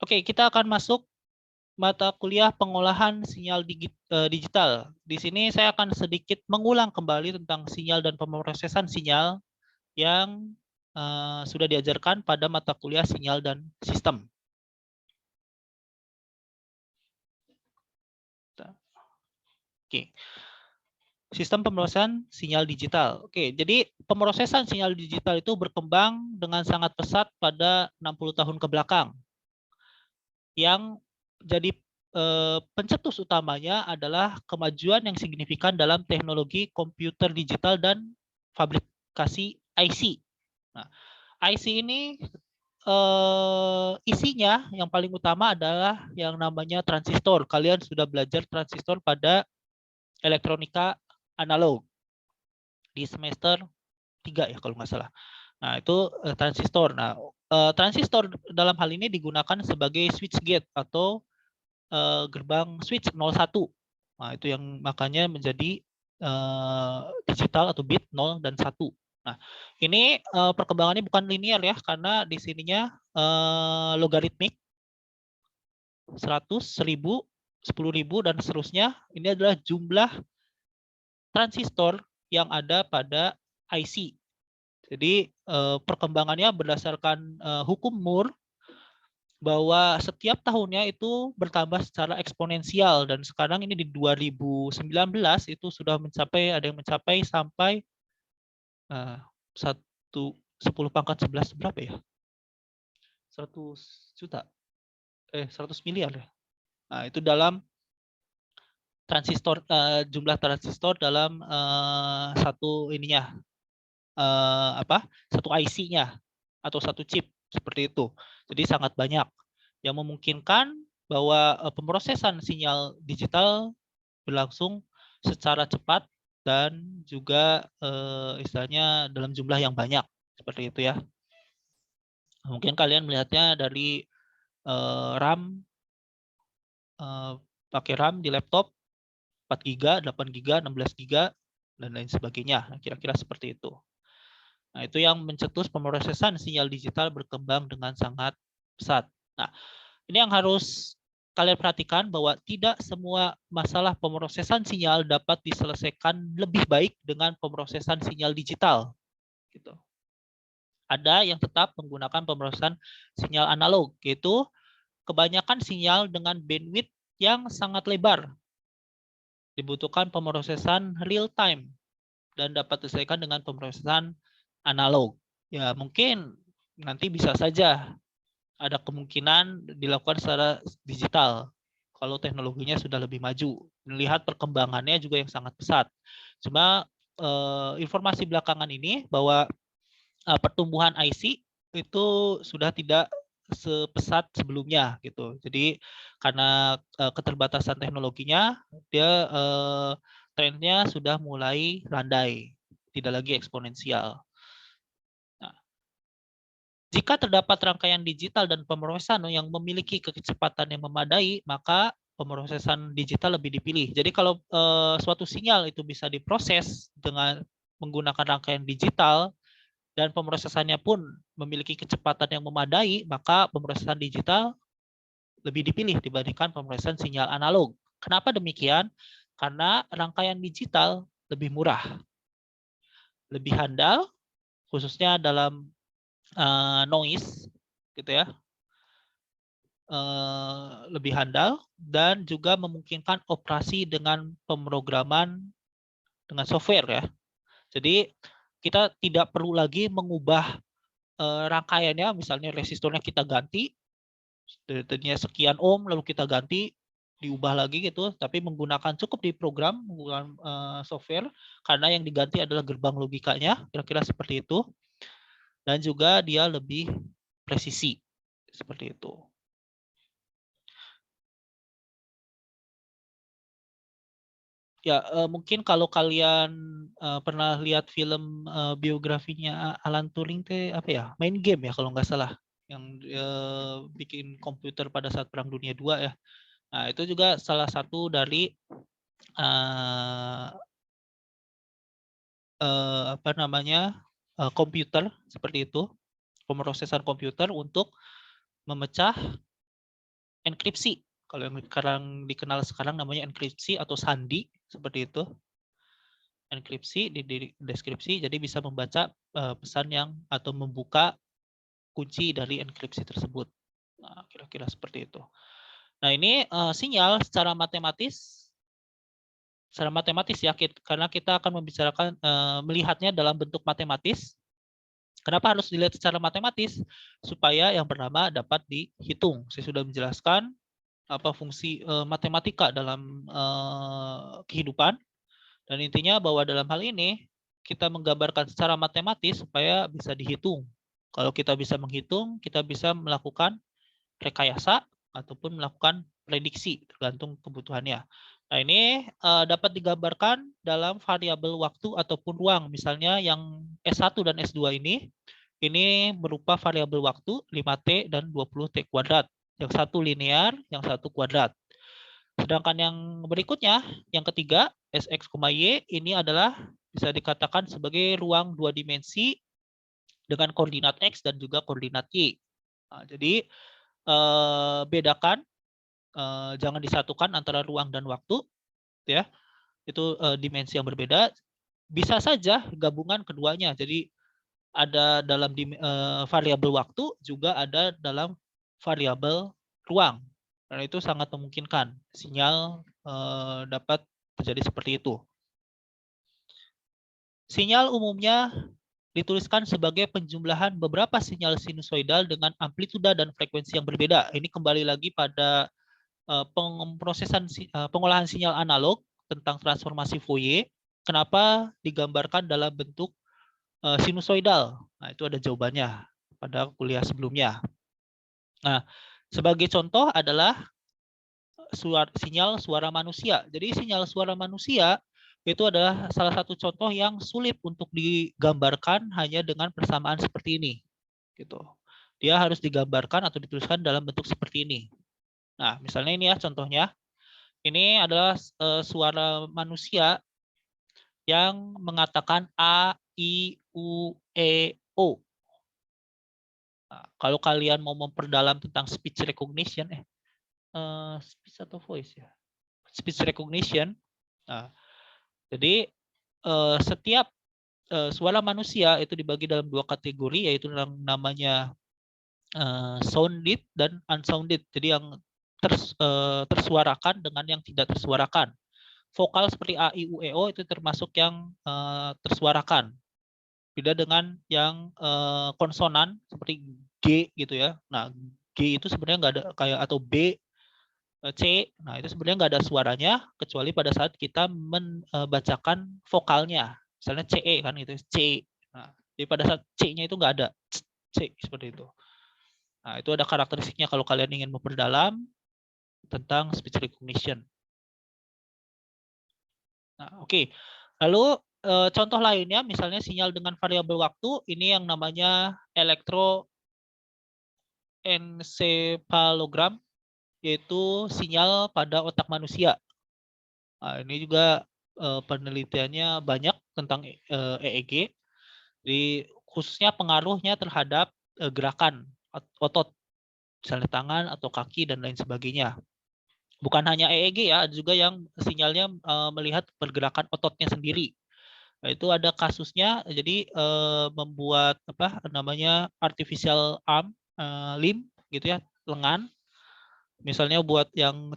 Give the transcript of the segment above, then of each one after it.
Oke, kita akan masuk mata kuliah pengolahan sinyal digital. Di sini saya akan sedikit mengulang kembali tentang sinyal dan pemrosesan sinyal yang sudah diajarkan pada mata kuliah sinyal dan sistem. Oke. Sistem pemrosesan sinyal digital. Oke, jadi pemrosesan sinyal digital itu berkembang dengan sangat pesat pada 60 tahun ke belakang. Yang jadi pencetus utamanya adalah kemajuan yang signifikan dalam teknologi komputer digital dan fabrikasi IC. Nah, IC ini isinya yang paling utama adalah yang namanya transistor. Kalian sudah belajar transistor pada elektronika analog di semester 3 ya kalau nggak salah. Nah, itu transistor. Nah, transistor dalam hal ini digunakan sebagai switch gate atau gerbang switch 01. Nah, itu yang makanya menjadi digital atau bit 0 dan 1. Nah, ini perkembangannya bukan linear ya, karena di sininya logaritmik 100, 1000, 10.000 dan seterusnya. Ini adalah jumlah transistor yang ada pada IC. Jadi perkembangannya berdasarkan hukum Moore bahwa setiap tahunnya itu bertambah secara eksponensial dan sekarang ini di 2019 itu sudah mencapai ada yang mencapai sampai 10 pangkat 11 berapa ya? 100 juta 100 miliar ya. Nah, itu dalam transistor jumlah transistor dalam satu ininya satu IC-nya atau satu chip seperti itu. Jadi sangat banyak yang memungkinkan bahwa pemrosesan sinyal digital berlangsung secara cepat dan juga istilahnya dalam jumlah yang banyak seperti itu ya. Mungkin kalian melihatnya dari RAM pakai RAM di laptop 4 GB, 8 GB, 16 GB dan lain sebagainya. Kira-kira seperti itu. Nah, itu yang mencetus pemrosesan sinyal digital berkembang dengan sangat pesat. Nah, ini yang harus kalian perhatikan bahwa tidak semua masalah pemrosesan sinyal dapat diselesaikan lebih baik dengan pemrosesan sinyal digital. Gitu. Ada yang tetap menggunakan pemrosesan sinyal analog, yaitu kebanyakan sinyal dengan bandwidth yang sangat lebar. Dibutuhkan pemrosesan real time dan dapat diselesaikan dengan pemrosesan analog. Ya, mungkin nanti bisa saja ada kemungkinan dilakukan secara digital kalau teknologinya sudah lebih maju. Melihat perkembangannya juga yang sangat pesat. Cuma informasi belakangan ini bahwa pertumbuhan IC itu sudah tidak sepesat sebelumnya gitu. Jadi karena keterbatasan teknologinya, dia trennya sudah mulai landai, tidak lagi eksponensial. Nah, jika terdapat rangkaian digital dan pemrosesan yang memiliki kecepatan yang memadai, maka pemrosesan digital lebih dipilih. Jadi kalau suatu sinyal itu bisa diproses dengan menggunakan rangkaian digital dan pemrosesannya pun memiliki kecepatan yang memadai, maka pemrosesan digital lebih dipilih dibandingkan pemrosesan sinyal analog. Kenapa demikian? Karena rangkaian digital lebih murah, lebih handal, khususnya dalam noise, gitu ya, lebih handal dan juga memungkinkan operasi dengan pemrograman dengan software ya. Jadi kita tidak perlu lagi mengubah rangkaiannya, misalnya resistornya kita ganti, tadinya sekian ohm lalu kita ganti diubah lagi gitu, tapi menggunakan cukup di program menggunakan software karena yang diganti adalah gerbang logikanya, kira-kira seperti itu, dan juga dia lebih presisi seperti itu. Ya, mungkin kalau kalian pernah lihat film biografinya Alan Turing apa ya, main game ya kalau nggak salah, yang bikin komputer pada saat Perang Dunia II ya. Nah, itu juga salah satu dari apa namanya komputer seperti itu, pemrosesan komputer untuk memecah enkripsi. Kalau yang sekarang dikenal sekarang namanya enkripsi atau sandi, seperti itu. Enkripsi di deskripsi, jadi bisa membaca pesan yang atau membuka kunci dari enkripsi tersebut. Nah, kira-kira seperti itu. Nah, ini sinyal secara matematis ya, karena kita akan membicarakan melihatnya dalam bentuk matematis. Kenapa harus dilihat secara matematis? Supaya yang pertama dapat dihitung. Saya sudah menjelaskan apa fungsi matematika dalam kehidupan, dan intinya bahwa dalam hal ini kita menggambarkan secara matematis supaya bisa dihitung. Kalau kita bisa menghitung, kita bisa melakukan rekayasa ataupun melakukan prediksi tergantung kebutuhannya. Nah, ini dapat digambarkan dalam variabel waktu ataupun ruang. Misalnya yang S1 dan S2 ini berupa variabel waktu 5T dan 20T kuadrat. Yang satu linear, yang satu kuadrat. Sedangkan yang berikutnya, yang ketiga, Sx, Y, ini adalah bisa dikatakan sebagai ruang dua dimensi dengan koordinat X dan juga koordinat Y. Nah, jadi bedakan, jangan disatukan antara ruang dan waktu, ya. Itu dimensi yang berbeda. Bisa saja gabungan keduanya. Jadi ada dalam variabel waktu, juga ada dalam variabel ruang. Dan itu sangat memungkinkan sinyal dapat terjadi seperti itu. Sinyal umumnya dituliskan sebagai penjumlahan beberapa sinyal sinusoidal dengan amplituda dan frekuensi yang berbeda. Ini kembali lagi pada pengolahan sinyal analog tentang transformasi Fourier. Kenapa digambarkan dalam bentuk sinusoidal? Nah, itu ada jawabannya pada kuliah sebelumnya. Nah, sebagai contoh adalah sinyal suara manusia. Jadi sinyal suara manusia itu adalah salah satu contoh yang sulit untuk digambarkan hanya dengan persamaan seperti ini. Gitu. Dia harus digambarkan atau dituliskan dalam bentuk seperti ini. Nah, misalnya ini ya contohnya. Ini adalah suara manusia yang mengatakan A, I, U, E, O. Nah, kalau kalian mau memperdalam tentang speech recognition, speech atau voice ya? Speech recognition. Nah, jadi setiap suara manusia itu dibagi dalam dua kategori, yaitu yang namanya sounded dan unsounded. Jadi yang tersuarakan dengan yang tidak tersuarakan. Vokal seperti A, I, U, E, O itu termasuk yang tersuarakan. Beda dengan yang konsonan seperti G gitu ya. Nah, G itu sebenarnya nggak ada kayak, atau B, C. Nah, itu sebenarnya nggak ada suaranya kecuali pada saat kita membacakan vokalnya. Misalnya CE kan gitu, C. Nah, jadi pada saat C-nya itu nggak ada. C seperti itu. Nah, itu ada karakteristiknya kalau kalian ingin memperdalam tentang speech recognition. Nah, oke. Lalu contoh lainnya misalnya sinyal dengan variabel waktu, ini yang namanya elektroencephalogram, yaitu sinyal pada otak manusia. Nah, ini juga penelitiannya banyak tentang EEG. Di khususnya pengaruhnya terhadap gerakan otot, misalnya tangan atau kaki dan lain sebagainya. Bukan hanya EEG ya, ada juga yang sinyalnya melihat pergerakan ototnya sendiri. Nah, itu ada kasusnya, jadi membuat apa namanya artificial arm, limb gitu ya, lengan. Misalnya buat yang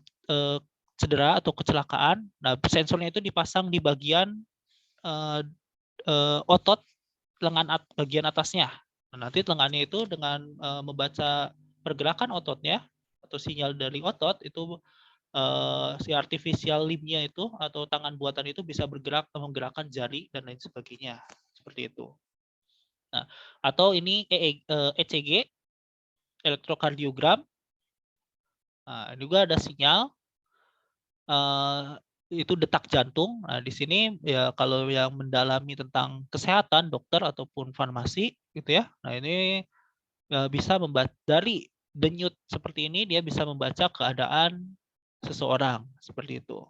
cedera atau kecelakaan, nah sensornya itu dipasang di bagian otot lengan bagian atasnya. Nah, nanti lengannya itu dengan membaca pergerakan ototnya atau sinyal dari otot itu si artificial limb-nya itu atau tangan buatan itu bisa bergerak menggerakkan jari dan lain sebagainya. Seperti itu. Nah, atau ini ECG, elektrokardiogram. Nah, juga ada sinyal itu detak jantung. Nah, di sini ya kalau yang mendalami tentang kesehatan, dokter ataupun farmasi gitu ya. Nah, ini bisa membaca dari denyut seperti ini, dia bisa membaca keadaan seseorang seperti itu.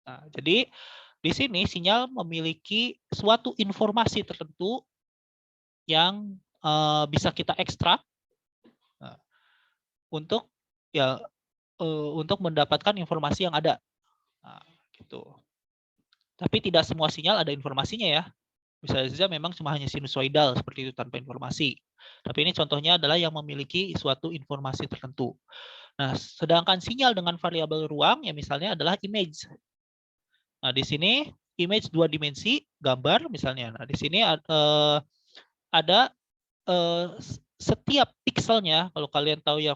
Nah, jadi di sini sinyal memiliki suatu informasi tertentu yang bisa kita ekstrak untuk ya untuk mendapatkan informasi yang ada. Nah, gitu. Tapi tidak semua sinyal ada informasinya ya. Bisa saja memang cuma hanya sinusoidal seperti itu tanpa informasi. Tapi ini contohnya adalah yang memiliki suatu informasi tertentu. Nah, sedangkan sinyal dengan variabel ruang ya misalnya adalah image. Nah, di sini image 2 dimensi, gambar misalnya. Nah, di sini ada setiap pixelnya, kalau kalian tahu ya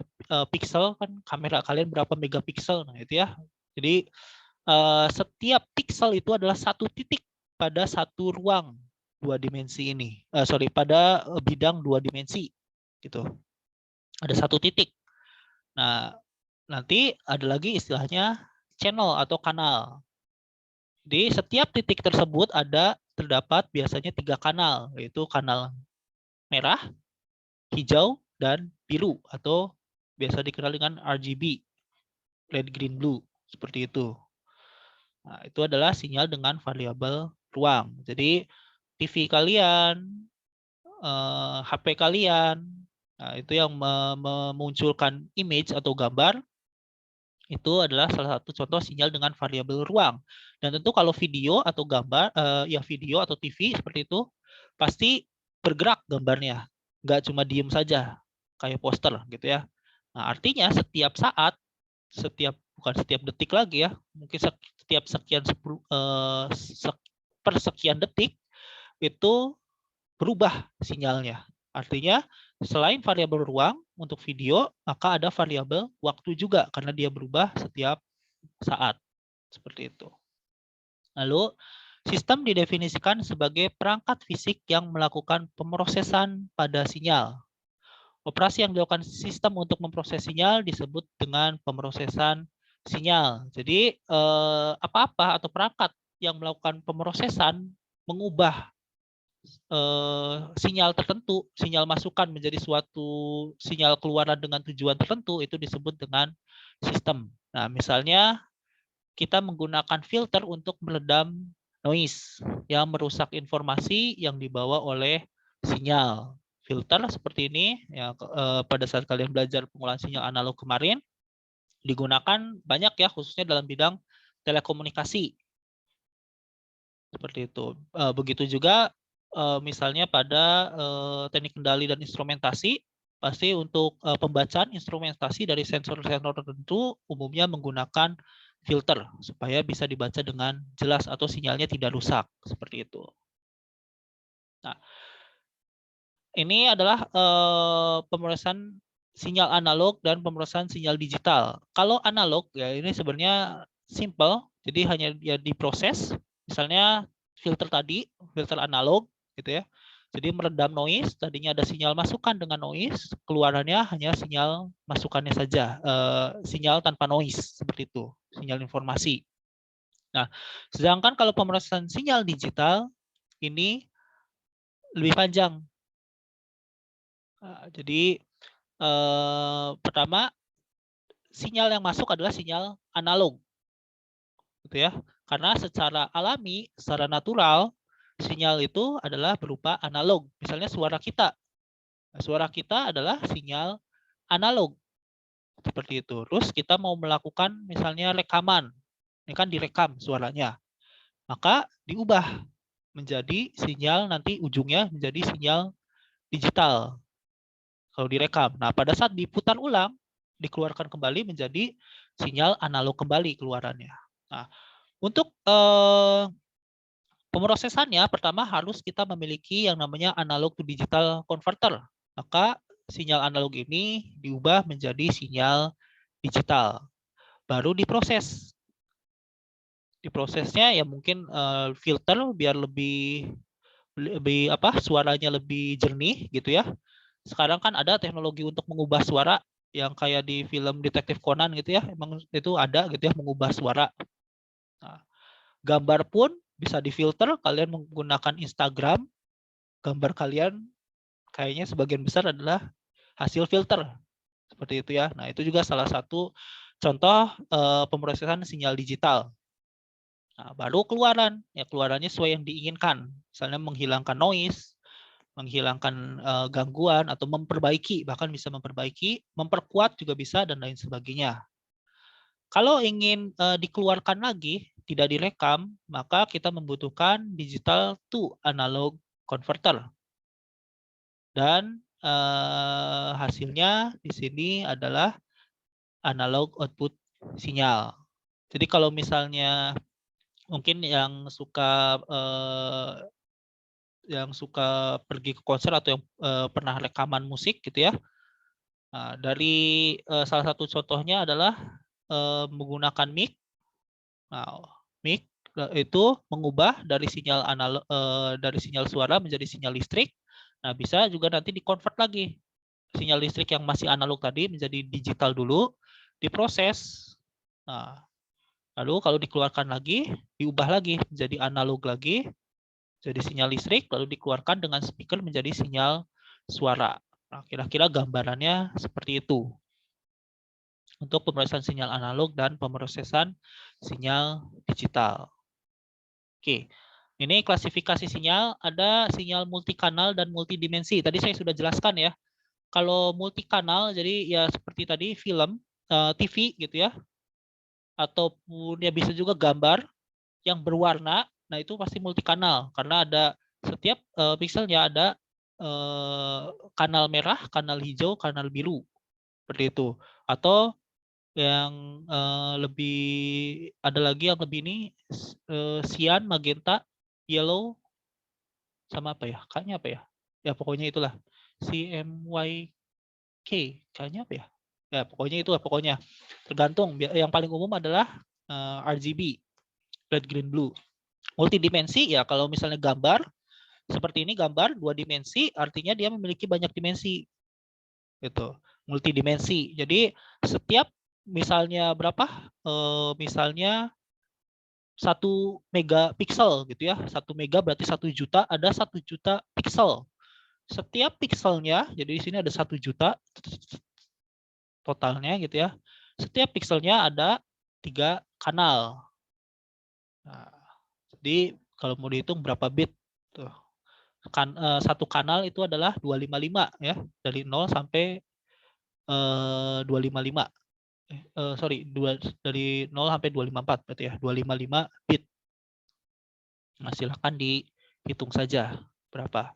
pixel kan kamera kalian berapa megapiksel, nah itu ya. Jadi setiap pixel itu adalah satu titik pada satu ruang 2 dimensi ini. Pada bidang 2 dimensi gitu. Ada satu titik. Nah, nanti ada lagi istilahnya channel atau kanal. Di setiap titik tersebut terdapat biasanya 3 kanal, yaitu kanal merah, hijau, dan biru atau biasa dikenal dengan RGB, red, green, blue, seperti itu. Nah, itu adalah sinyal dengan variabel ruang. Jadi TV kalian, HP kalian, nah, itu yang memunculkan image atau gambar, itu adalah salah satu contoh sinyal dengan variabel ruang. Dan tentu kalau video atau gambar, ya video atau TV seperti itu, pasti bergerak gambarnya, nggak cuma diem saja, kayak poster gitu ya. Nah, artinya setiap saat, bukan setiap detik lagi ya, mungkin setiap sekian per sekian detik itu berubah sinyalnya. Artinya selain variabel ruang untuk video, maka ada variabel waktu juga karena dia berubah setiap saat. Seperti itu. Lalu sistem didefinisikan sebagai perangkat fisik yang melakukan pemrosesan pada sinyal. Operasi yang dilakukan sistem untuk memproses sinyal disebut dengan pemrosesan sinyal. Jadi apa-apa atau perangkat yang melakukan pemrosesan mengubah sinyal tertentu, sinyal masukan menjadi suatu sinyal keluaran dengan tujuan tertentu, itu disebut dengan sistem. Nah, misalnya kita menggunakan filter untuk meredam noise yang merusak informasi yang dibawa oleh sinyal. Filter seperti ini, ya, pada saat kalian belajar pengolahan sinyal analog kemarin, digunakan banyak ya, khususnya dalam bidang telekomunikasi. Seperti itu. Begitu juga misalnya pada teknik kendali dan instrumentasi, pasti untuk pembacaan instrumentasi dari sensor-sensor tertentu umumnya menggunakan filter supaya bisa dibaca dengan jelas atau sinyalnya tidak rusak, seperti itu. Nah, ini adalah pemrosesan sinyal analog dan pemrosesan sinyal digital. Kalau analog ya ini sebenarnya simple, jadi hanya ya diproses, misalnya filter tadi, filter analog gitu ya. Jadi meredam noise, tadinya ada sinyal masukan dengan noise, keluarannya hanya sinyal masukannya saja, sinyal tanpa noise seperti itu, sinyal informasi. Nah, sedangkan kalau pemrosesan sinyal digital ini lebih panjang. Jadi pertama sinyal yang masuk adalah sinyal analog, gitu ya. Karena secara alami, secara natural, sinyal itu adalah berupa analog. Misalnya suara kita. Suara kita adalah sinyal analog. Seperti itu. Terus kita mau melakukan misalnya rekaman. Ini kan direkam suaranya. Maka diubah menjadi sinyal, nanti ujungnya menjadi sinyal digital. Kalau direkam. Nah, pada saat diputar ulang, dikeluarkan kembali menjadi sinyal analog kembali keluarannya. Nah, untuk pemrosesannya pertama harus kita memiliki yang namanya analog to digital converter. Maka sinyal analog ini diubah menjadi sinyal digital. Baru diproses. Diprosesnya ya mungkin filter biar lebih suaranya lebih jernih gitu ya. Sekarang kan ada teknologi untuk mengubah suara yang kayak di film Detektif Conan gitu ya. Emang itu ada gitu ya, mengubah suara. Nah, gambar pun bisa difilter, kalian menggunakan Instagram, gambar kalian kayaknya sebagian besar adalah hasil filter. Seperti itu ya. Nah, itu juga salah satu contoh pemrosesan sinyal digital. Nah, baru keluaran. Ya, keluarannya sesuai yang diinginkan. Misalnya menghilangkan noise, menghilangkan gangguan, atau memperbaiki, bahkan bisa memperbaiki, memperkuat juga bisa, dan lain sebagainya. Kalau ingin dikeluarkan lagi, tidak direkam, maka kita membutuhkan digital to analog converter. Dan hasilnya di sini adalah analog output sinyal. Jadi kalau misalnya mungkin yang suka pergi ke konser atau yang pernah rekaman musik gitu ya. Nah, dari salah satu contohnya adalah menggunakan mic. Nah, mic itu mengubah dari sinyal analog dari sinyal suara menjadi sinyal listrik. Nah, bisa juga nanti dikonvert lagi sinyal listrik yang masih analog tadi menjadi digital dulu, diproses. Nah, lalu kalau dikeluarkan lagi, diubah lagi menjadi analog lagi, jadi sinyal listrik, lalu dikeluarkan dengan speaker menjadi sinyal suara. Nah, kira-kira gambarannya seperti itu untuk pemrosesan sinyal analog dan pemrosesan sinyal digital. Oke, ini klasifikasi sinyal, ada sinyal multikanal dan multidimensi. Tadi saya sudah jelaskan ya. Kalau multikanal, jadi ya seperti tadi film, TV gitu ya, ataupun ya bisa juga gambar yang berwarna. Nah itu pasti multikanal karena ada setiap pixelnya ada kanal merah, kanal hijau, kanal biru seperti itu. Atau yang lebih ada lagi yang lebih ini cyan, magenta, yellow, sama apa ya? Kayaknya apa ya? Ya pokoknya itulah. CMYK kayaknya apa ya? Ya pokoknya itu pokoknya tergantung. Yang paling umum adalah RGB, red, green, blue. Multidimensi ya kalau misalnya gambar seperti ini, gambar 2 dimensi artinya dia memiliki banyak dimensi. Gitu. Multidimensi. Jadi setiap misalnya berapa? Misalnya 1 megapiksel gitu ya. 1 mega berarti 1 juta, ada 1 juta piksel. Setiap pikselnya, jadi di sini ada 1 juta totalnya gitu ya. Setiap pikselnya ada 3 kanal. Nah, jadi kalau mau dihitung berapa bit tuh. Satu kanal itu adalah 255 ya, dari 0 sampai 255. Sorry, dari 0 sampai 254 berarti ya, 255 bit. Nah, silakan dihitung saja berapa.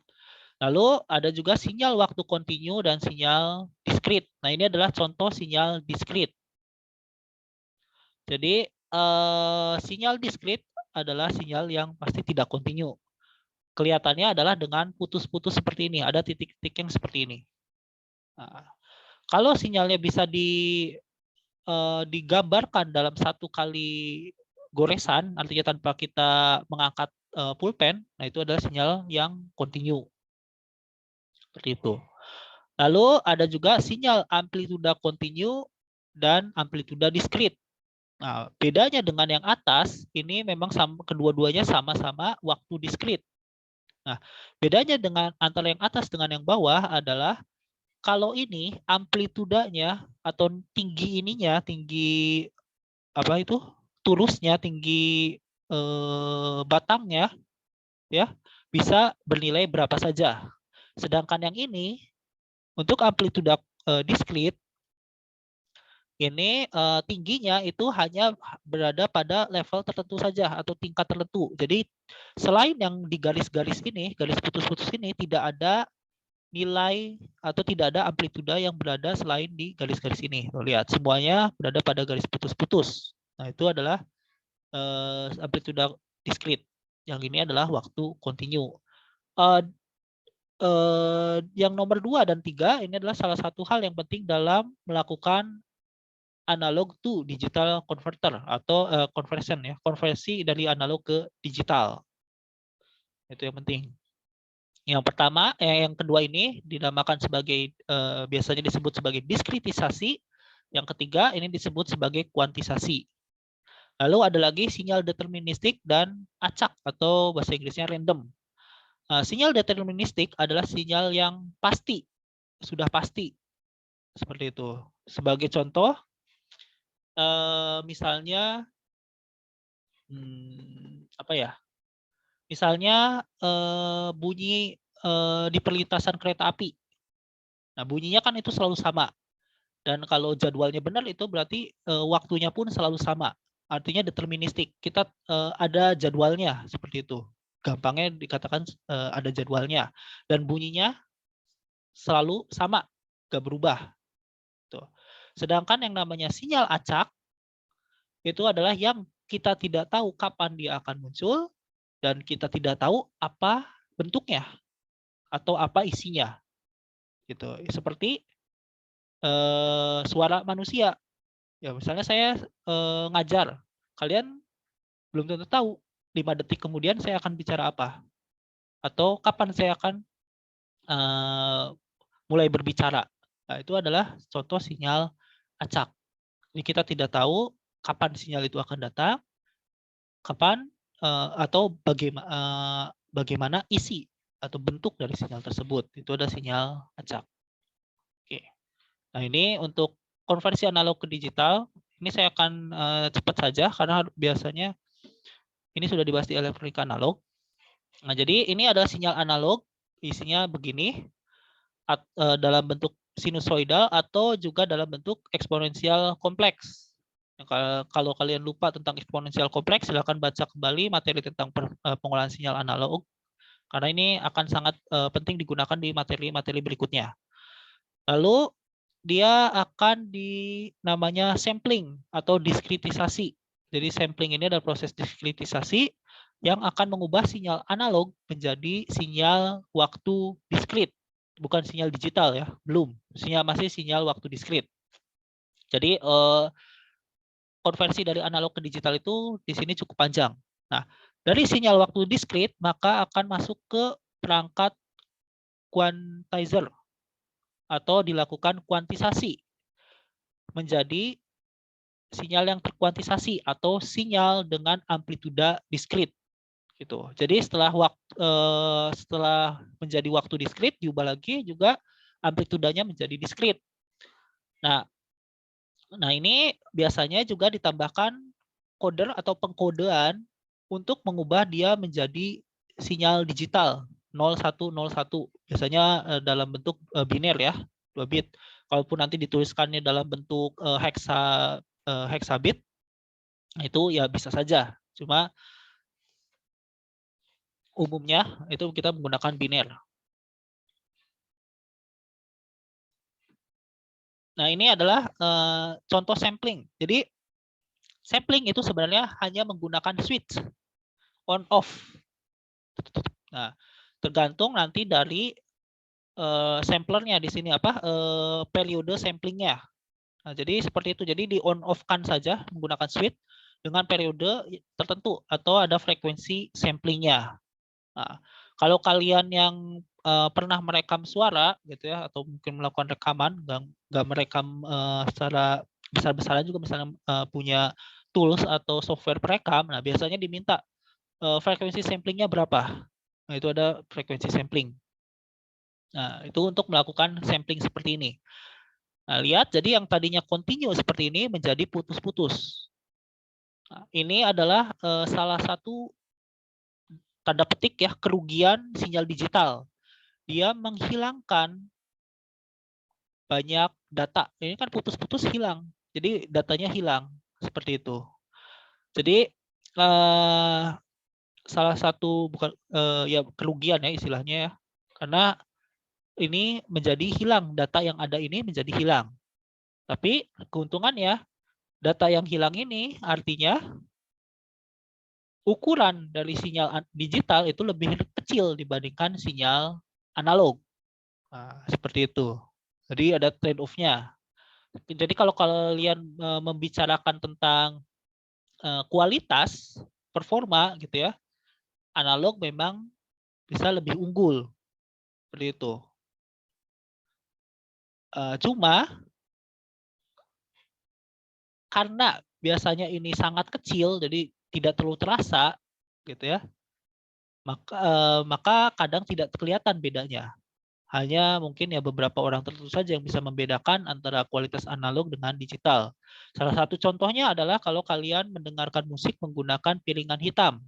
Lalu ada juga sinyal waktu kontinu dan sinyal diskrit. Nah, ini adalah contoh sinyal diskrit. Jadi sinyal diskrit adalah sinyal yang pasti tidak kontinu. Kelihatannya adalah dengan putus-putus seperti ini, ada titik-titik yang seperti ini. Nah, kalau sinyalnya bisa digambarkan dalam 1 kali goresan, artinya tanpa kita mengangkat pulpen, nah itu adalah sinyal yang kontinu. Seperti itu. Lalu ada juga sinyal amplituda kontinu dan amplituda diskrit. Nah, bedanya dengan yang atas, ini memang kedua-duanya sama-sama waktu diskrit. Nah, bedanya dengan antara yang atas dengan yang bawah adalah kalau ini amplitudanya atau tinggi ininya, tinggi apa itu? Turusnya, tinggi batangnya ya, bisa bernilai berapa saja. Sedangkan yang ini untuk amplituda diskrit ini tingginya itu hanya berada pada level tertentu saja atau tingkat tertentu. Jadi selain yang di garis-garis ini, garis putus-putus ini tidak ada nilai atau tidak ada amplituda yang berada selain di garis-garis ini. Tuh, lihat semuanya berada pada garis putus-putus. Nah itu adalah amplituda diskrit. Yang ini adalah waktu kontinu. Yang nomor 2 dan 3 ini adalah salah satu hal yang penting dalam melakukan analog to digital converter atau conversion ya, konversi dari analog ke digital. Itu yang penting. Yang pertama, yang kedua ini dinamakan sebagai biasanya disebut sebagai diskritisasi. Yang ketiga ini disebut sebagai kuantisasi. Lalu ada lagi sinyal deterministik dan acak atau bahasa Inggrisnya random. Sinyal deterministik adalah sinyal yang pasti, sudah pasti. Seperti itu. Sebagai contoh, misalnya apa ya? Misalnya bunyi di perlintasan kereta api. Nah, bunyinya kan itu selalu sama. Dan kalau jadwalnya benar itu berarti waktunya pun selalu sama. Artinya deterministik. Kita ada jadwalnya seperti itu. Gampangnya dikatakan ada jadwalnya. Dan bunyinya selalu sama, nggak berubah. Tuh. Sedangkan yang namanya sinyal acak itu adalah yang kita tidak tahu kapan dia akan muncul dan kita tidak tahu apa bentuknya atau apa isinya. Gitu. Seperti suara manusia. Ya, misalnya saya ngajar, kalian belum tentu tahu 5 detik kemudian saya akan bicara apa atau kapan saya akan mulai berbicara. Nah, itu adalah contoh sinyal acak. Jadi kita tidak tahu kapan sinyal itu akan datang, kapan atau bagaimana isi atau bentuk dari sinyal tersebut. Itu ada sinyal acak. Oke. Nah, ini untuk konversi analog ke digital. Ini saya akan cepat saja karena biasanya ini sudah dibahas di elektronika analog. Nah, jadi ini adalah sinyal analog, isinya begini, dalam bentuk sinusoidal atau juga dalam bentuk eksponensial kompleks. Kalau kalian lupa tentang eksponensial kompleks, silakan baca kembali materi tentang pengolahan sinyal analog, karena ini akan sangat penting digunakan di materi-materi berikutnya. Lalu dia akan namanya sampling atau diskritisasi. Jadi sampling ini adalah proses diskritisasi yang akan mengubah sinyal analog menjadi sinyal waktu diskrit. Bukan sinyal digital ya, belum. Masih sinyal waktu diskrit. Jadi konversi dari analog ke digital itu di sini cukup panjang. Nah, dari sinyal waktu diskrit maka akan masuk ke perangkat quantizer atau dilakukan kuantisasi menjadi sinyal yang terkuantisasi atau sinyal dengan amplituda diskrit gitu. Jadi setelah menjadi waktu diskrit diubah lagi juga amplitudanya menjadi diskrit. Nah, ini biasanya juga ditambahkan koder atau pengkodean untuk mengubah dia menjadi sinyal digital 0101. Biasanya dalam bentuk biner ya, 2 bit. Kalaupun nanti dituliskannya dalam bentuk hexabit, itu ya bisa saja. Cuma umumnya itu kita menggunakan biner. Nah, ini adalah contoh sampling. Jadi sampling itu sebenarnya hanya menggunakan switch on off. Nah, tergantung nanti dari samplernya di sini apa periode samplingnya. Nah, jadi seperti itu. Jadi di on off kan saja menggunakan switch dengan periode tertentu atau ada frekuensi samplingnya. Nah, kalau kalian yang pernah merekam suara gitu ya atau mungkin melakukan rekaman nggak merekam secara besar-besaran juga misalnya punya tools atau software perekam, nah biasanya diminta frekuensi samplingnya berapa. Nah, itu ada frekuensi sampling. Nah, itu untuk melakukan sampling seperti ini. Nah, lihat, jadi yang tadinya continue seperti ini menjadi putus-putus. Nah, ini adalah salah satu tanda petik ya kerugian sinyal digital. Dia menghilangkan banyak data. Ini kan putus-putus hilang. Jadi datanya hilang seperti itu. Jadi salah satu bukan ya kerugian ya istilahnya ya. Karena ini menjadi hilang, data yang ada ini menjadi hilang. Tapi keuntungannya data yang hilang ini artinya ukuran dari sinyal digital itu lebih kecil dibandingkan sinyal analog. Nah, seperti itu. Jadi ada trade off-nya. Jadi kalau kalian membicarakan tentang kualitas performa gitu ya, analog memang bisa lebih unggul seperti itu. Cuma karena biasanya ini sangat kecil, jadi tidak terlalu terasa, gitu ya. Maka kadang tidak kelihatan bedanya. Hanya mungkin ya beberapa orang tertentu saja yang bisa membedakan antara kualitas analog dengan digital. Salah satu contohnya adalah kalau kalian mendengarkan musik menggunakan piringan hitam.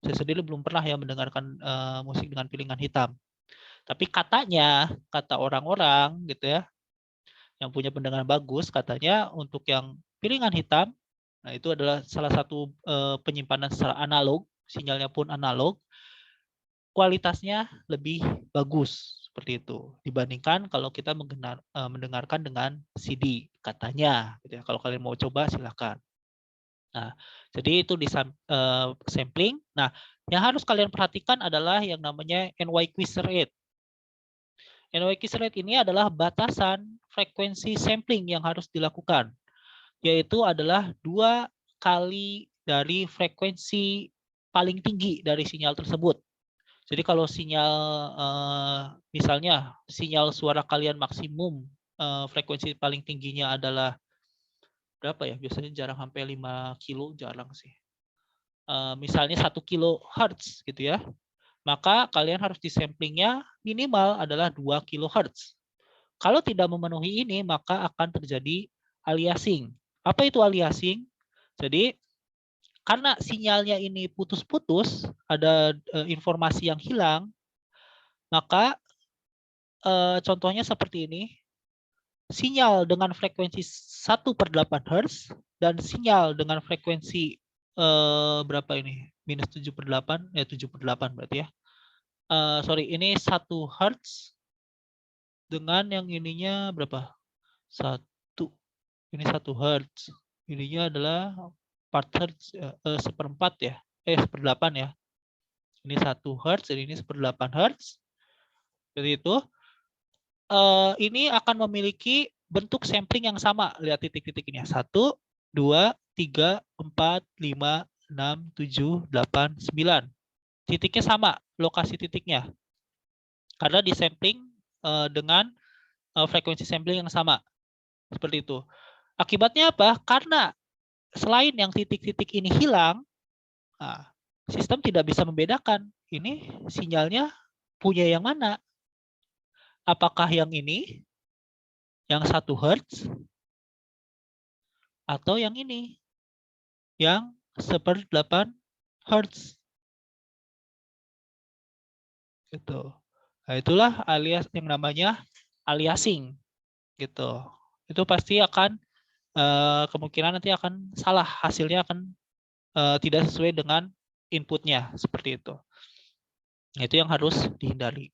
Saya sendiri belum pernah ya mendengarkan musik dengan piringan hitam. Tapi kata orang-orang gitu ya, yang punya pendengaran bagus katanya untuk yang piringan hitam, nah itu adalah salah satu penyimpanan secara analog, sinyalnya pun analog, kualitasnya lebih bagus seperti itu dibandingkan kalau kita mendengarkan dengan CD katanya. Gitu ya. Kalau kalian mau coba silakan. Nah, jadi itu di sampling. Nah, yang harus kalian perhatikan adalah yang namanya NY-Quiz rate. NY-Quiz rate ini adalah batasan frekuensi sampling yang harus dilakukan, yaitu adalah 2 kali dari frekuensi paling tinggi dari sinyal tersebut. Jadi kalau sinyal misalnya sinyal suara kalian maksimum frekuensi paling tingginya adalah berapa ya? Biasanya jarang sampai 5 kilo, jarang sih. Misalnya 1 kilohertz gitu ya. Maka kalian harus disamplingnya minimal adalah 2 kilohertz. Kalau tidak memenuhi ini, maka akan terjadi aliasing. Apa itu aliasing? Jadi karena sinyalnya ini putus-putus, ada informasi yang hilang, maka contohnya seperti ini. Sinyal dengan frekuensi 1/8 Hz dan sinyal dengan frekuensi berapa ini? Minus 7/8, ya 7/8 berarti ya. Sorry, ini 1 Hz dengan yang ininya berapa? 1. Ini 1 Hz. Ininya adalah 4 Hz, 1/4 ya. 1/8 ya. Ini 1 Hz, dan ini 1/8 Hz. Jadi itu. Ini akan memiliki bentuk sampling yang sama. Lihat titik-titik ini ya. 1, 2, 3, 4, 5, 6, 7, 8, 9. Titiknya sama, lokasi titiknya. Karena disampling dengan frekuensi sampling yang sama. Seperti itu. Akibatnya apa? Karena selain yang titik-titik ini hilang, nah, sistem tidak bisa membedakan ini sinyalnya punya yang mana. Apakah yang ini, yang 1 Hz, atau yang ini, yang 1/8 Hz. Gitu. Nah, itulah alias yang namanya aliasing. Gitu. Itu pasti akan kemungkinan nanti akan salah, hasilnya akan tidak sesuai dengan inputnya, seperti itu. Nah, itu yang harus dihindari.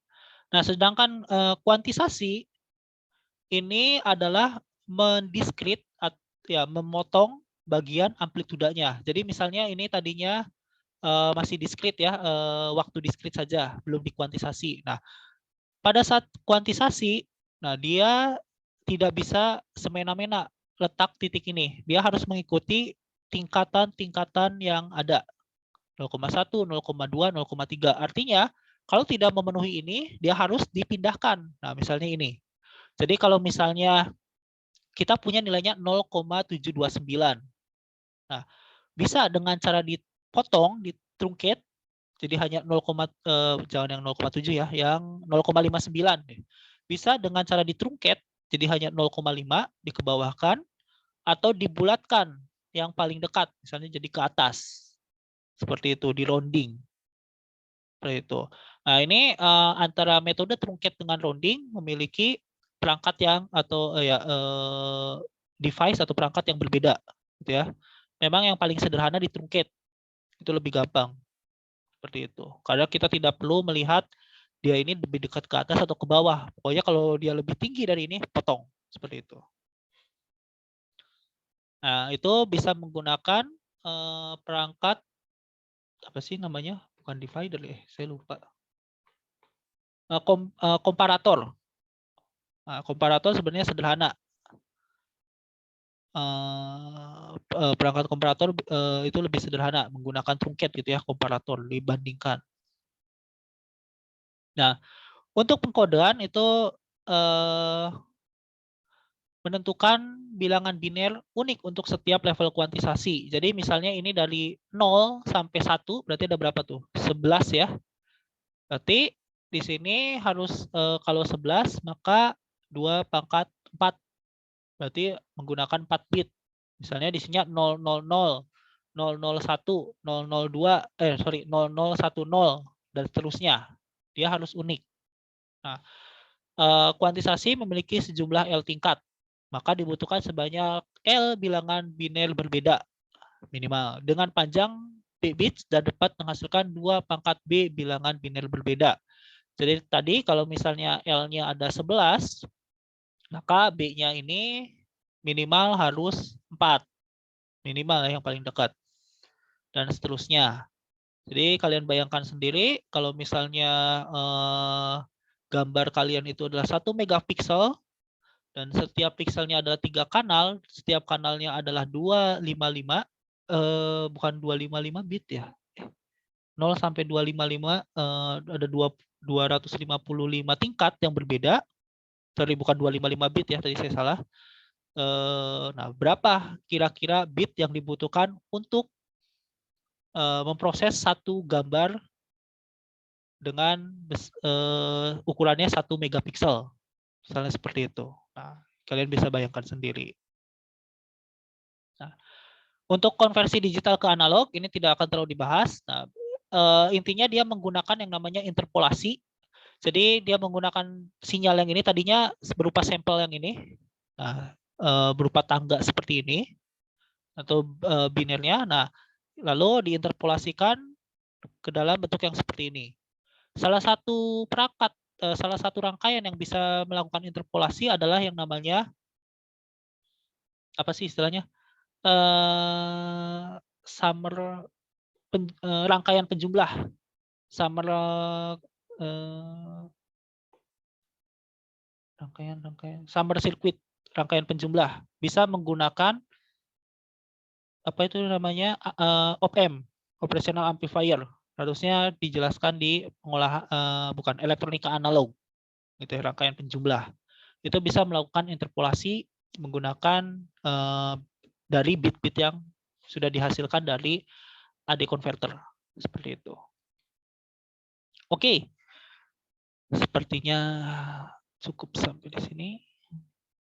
Nah, sedangkan kuantisasi ini adalah mendiskrit, ya, memotong bagian amplitudanya. Jadi misalnya ini tadinya masih diskrit ya, waktu diskrit saja, belum dikuantisasi. Nah, pada saat kuantisasi, nah dia tidak bisa semena-mena letak titik ini. Dia harus mengikuti tingkatan-tingkatan yang ada. 0,1, 0,2, 0,3. Artinya, kalau tidak memenuhi ini, dia harus dipindahkan. Nah, misalnya ini. Jadi kalau misalnya kita punya nilainya 0,729. Nah, bisa dengan cara dipotong, ditrunket, jadi hanya 0, jangan yang 0,7 ya, yang 0,59. Bisa dengan cara ditrunket, jadi hanya 0,5 dikebawahkan, atau dibulatkan yang paling dekat, misalnya jadi ke atas. Seperti itu, di rounding. Seperti itu. Nah, ini antara metode trunket dengan rounding memiliki perangkat yang atau device atau perangkat yang berbeda, gitu ya. Memang yang paling sederhana ditrunket, itu lebih gampang. Seperti itu. Karena kita tidak perlu melihat dia ini lebih dekat ke atas atau ke bawah. Pokoknya kalau dia lebih tinggi dari ini, potong. Seperti itu. Nah, itu bisa menggunakan perangkat, apa sih namanya? Bukan divider ya, saya lupa. Komparator. Nah, komparator sebenarnya sederhana. Perangkat komparator itu lebih sederhana, menggunakan trunket gitu ya, komparator dibandingkan. Nah, untuk pengkodean itu menentukan bilangan biner unik untuk setiap level kuantisasi. Jadi misalnya ini dari 0 sampai 1, berarti ada berapa tuh? 11 ya. Berarti di sini harus kalau 11 maka 2 pangkat 4. Berarti menggunakan 4 bit. Misalnya di sini 000, 001, 002, 0010 dan seterusnya. Dia harus unik. Nah, kuantisasi memiliki sejumlah L tingkat. maka dibutuhkan sebanyak L bilangan biner berbeda minimal dengan panjang B bits dan dapat menghasilkan 2 pangkat B bilangan biner berbeda. Jadi tadi kalau misalnya L-nya ada 11, maka B-nya ini minimal harus 4. Minimal yang paling dekat. Dan seterusnya. Jadi kalian bayangkan sendiri kalau misalnya gambar kalian itu adalah 1 megapiksel dan setiap pikselnya adalah 3 kanal, setiap kanalnya adalah 255 bukan 255 bit ya. 0 sampai 255 ada 255 tingkat yang berbeda. Sorry, bukan 255 bit ya, tadi saya salah. Nah, berapa kira-kira bit yang dibutuhkan untuk memproses satu gambar dengan ukurannya 1 megapiksel. Misalnya seperti itu. Nah, kalian bisa bayangkan sendiri. Nah, untuk konversi digital ke analog, ini tidak akan terlalu dibahas. Nah, intinya dia menggunakan yang namanya interpolasi. Jadi dia menggunakan sinyal yang ini tadinya berupa sampel yang ini. Nah, berupa tangga seperti ini. Atau binernya. Nah, lalu diinterpolasikan ke dalam bentuk yang seperti ini. Salah satu perangkat, salah satu rangkaian yang bisa melakukan interpolasi adalah yang namanya apa sih istilahnya? Summer rangkaian penjumlah. Summer summer circuit, rangkaian penjumlah. Bisa menggunakan apa itu namanya op-amp, operational amplifier. Harusnya dijelaskan di pengolahan bukan elektronika analog. Itu rangkaian penjumlah. Itu bisa melakukan interpolasi menggunakan dari bit-bit yang sudah dihasilkan dari AD converter seperti itu. Oke, sepertinya cukup sampai di sini.